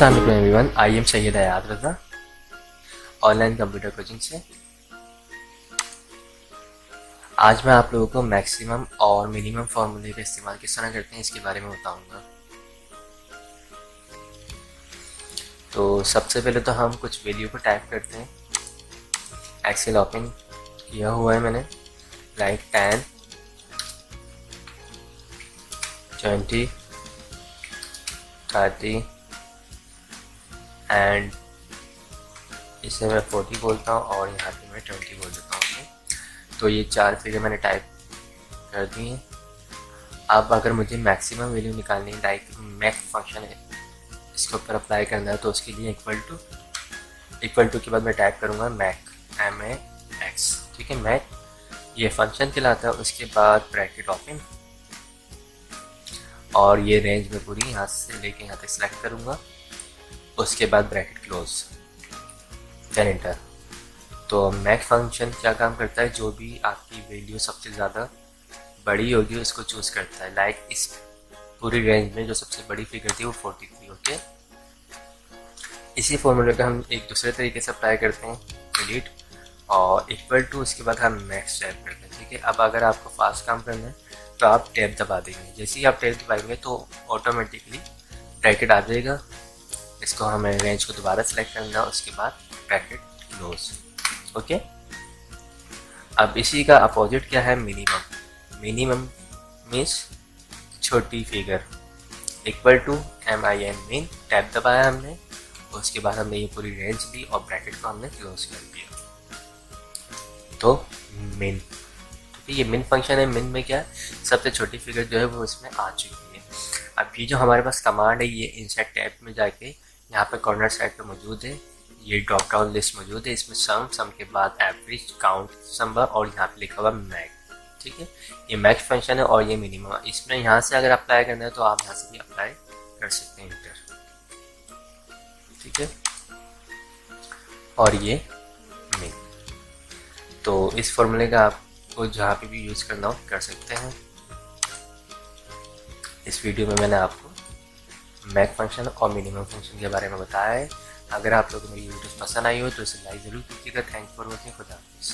अस्सलाम वालेकुम everyone, I am Syed Hayat Raza online computer coaching से। आज मैं आप लोगों को मैक्सिमम और मिनिमम फार्मूले का इस्तेमाल किस तरह करते हैं इसके बारे में बताऊंगा। तो सबसे पहले तो हम कुछ वैल्यू को टाइप करते हैं। एक्सेल ओपन किया हुआ है मैंने। राइट 10 20 30 एंड इसे मैं 40 बोलता हूँ और यहाँ पे मैं 20 बोल देता हूँ। तो ये 4 फिगर मैंने टाइप कर दी हैं। अब अगर मुझे मैक्सिमम वैल्यू निकालनी है, लाइक मैक फंक्शन है, इसके ऊपर अप्लाई करना है, तो उसके लिए इक्वल टू के बाद मैं टाइप करूँगा मैक MAX। ठीक है, मैक ये फंक्शन कहलाता है। उसके बाद ब्रैकेट ओपन और ये रेंज में पूरी यहाँ से लेके यहाँ तक सिलेक्ट करूँगा। उसके बाद ब्रैकेट क्लोज, देन एंटर। तो मैक फंक्शन क्या काम करता है, जो भी आपकी वैल्यू सबसे ज़्यादा बड़ी होगी उसको चूज करता है। लाइक इस पूरी रेंज में जो सबसे बड़ी फिगर थी वो 43। ओके, इसी फॉर्मूले का हम एक दूसरे तरीके से अप्लाई करते हैं, डिलीट और इक्वल टू, उसके बाद हम मैक्स टाइप करते हैं। ठीक है, अब अगर आपको फास्ट काम करना है तो आप टैब दबा देंगे। जैसे ही आप टैब दबाएंगे तो ऑटोमेटिकली ब्रैकेट आ जाएगा। इसको हमें रेंज को दोबारा सेलेक्ट करना है, उसके बाद ब्रैकेट क्लोज। ओके, अब इसी का अपोजिट क्या है, मिनिमम मीन्स छोटी figure, equal to MIN mean. Tab दबाया हमने, उसके बाद हमने ये पूरी रेंज ली और ब्रैकेट को हमने क्लोज कर दिया। तो मिन, ठीक है, ये मिन फंक्शन है। मिन में क्या है, सबसे छोटी फिगर जो है वो इसमें आ चुकी है। अब ये जो हमारे पास कमांड है, ये इनसाइड टैब में जाके यहाँ पे कॉर्नर साइड पे मौजूद है। ये ड्रॉप डाउन लिस्ट मौजूद है, इसमें सम के बाद एवरेज, काउंट, समर और यहाँ पे लिखा हुआ मैक। ठीक है, ये मैक्स फंक्शन है और ये मिनिमम। इसमें यहाँ से अगर अप्लाई करना है तो आप यहाँ से भी अप्लाई कर सकते हैं, इंटर। ठीक है, और ये मिन। तो इस फॉर्मूले का आपको जहाँ पे भी यूज़ करना हो कर सकते हैं। इस वीडियो में मैंने आपको मैक फंक्शन और मिनिमम फंक्शन के बारे में बताया है। अगर आप लोगों को मेरी वीडियो पसंद आई हो तो इसे लाइक ज़रूर कीजिएगा। Thanks for watching. खुदा हाफिज़।